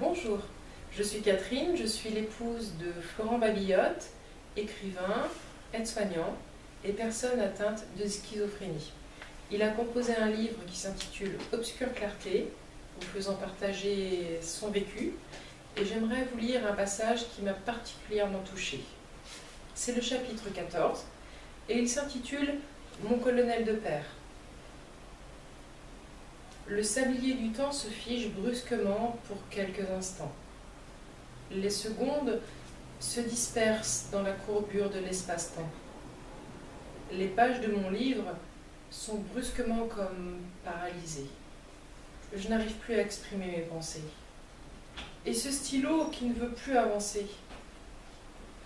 Bonjour, je suis Catherine, je suis l'épouse de Florent Babillotte, écrivain, aide-soignant et personne atteinte de schizophrénie. Il a composé un livre qui s'intitule Obscure clarté, vous faisant partager son vécu, et j'aimerais vous lire un passage qui m'a particulièrement touchée. C'est le chapitre 14, et il s'intitule Mon colonel de père. Le sablier du temps se fige brusquement pour quelques instants. Les secondes se dispersent dans la courbure de l'espace-temps. Les pages de mon livre sont brusquement comme paralysées. Je n'arrive plus à exprimer mes pensées. Et ce stylo qui ne veut plus avancer.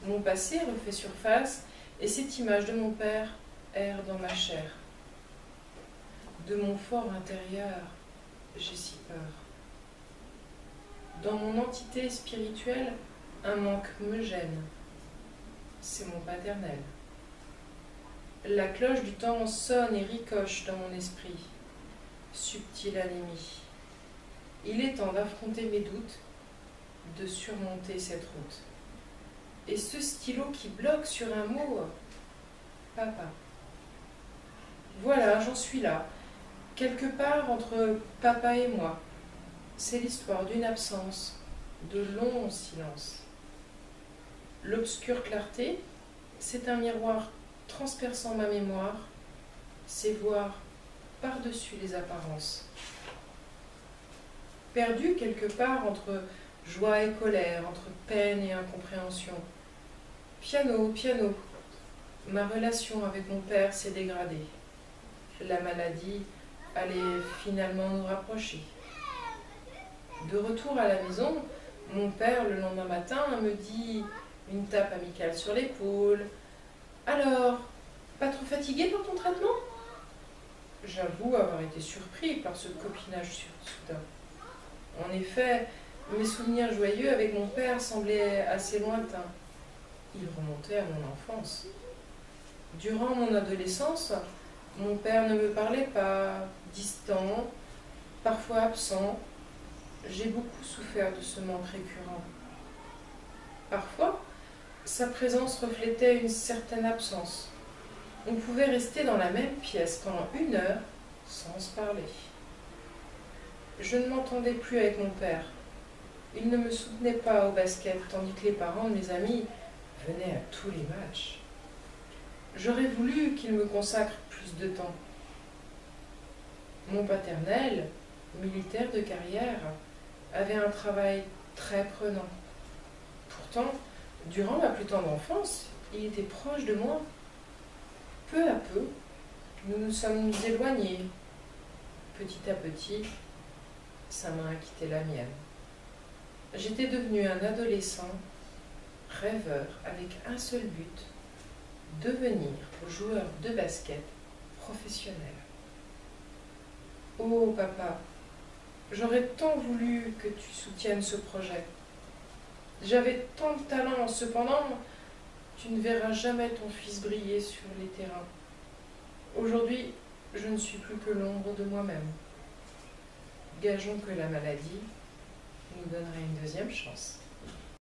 Mon passé refait surface et cette image de mon père erre dans ma chair. De mon fort intérieur, j'ai si peur. Dans mon entité spirituelle, un manque me gêne. C'est mon paternel. La cloche du temps sonne et ricoche dans mon esprit. Subtile anémie. Il est temps d'affronter mes doutes, de surmonter cette route. Et ce stylo qui bloque sur un mot, papa. Voilà, j'en suis là, quelque part entre papa et moi. C'est l'histoire d'une absence, de longs silences. L'obscure clarté, c'est un miroir transperçant ma mémoire, c'est voir par-dessus les apparences. Perdu quelque part entre joie et colère, entre peine et incompréhension. Piano, piano, ma relation avec mon père s'est dégradée. La maladie allait finalement nous rapprocher. De retour à la maison, mon père, le lendemain matin, me dit, une tape amicale sur l'épaule. « Alors, pas trop fatigué par ton traitement ?» J'avoue avoir été surpris par ce copinage soudain. En effet, mes souvenirs joyeux avec mon père semblaient assez lointains. Ils remontaient à mon enfance. Durant mon adolescence, mon père ne me parlait pas, distant, parfois absent. J'ai beaucoup souffert de ce manque récurrent. Parfois, sa présence reflétait une certaine absence. On pouvait rester dans la même pièce pendant 1 heure sans se parler. Je ne m'entendais plus avec mon père. Il ne me soutenait pas au basket, tandis que les parents de mes amis venaient à tous les matchs. J'aurais voulu qu'il me consacre plus de temps. Mon paternel, militaire de carrière, avait un travail très prenant. Pourtant, durant ma plus tendre enfance, il était proche de moi. Peu à peu, nous nous sommes éloignés. Petit à petit, sa main a quitté la mienne. J'étais devenu un adolescent, rêveur, avec un seul but, devenir joueur de basket professionnel. Oh papa, j'aurais tant voulu que tu soutiennes ce projet. J'avais tant de talent, cependant, tu ne verras jamais ton fils briller sur les terrains. Aujourd'hui, je ne suis plus que l'ombre de moi-même. Gageons que la maladie nous donnerait une deuxième chance.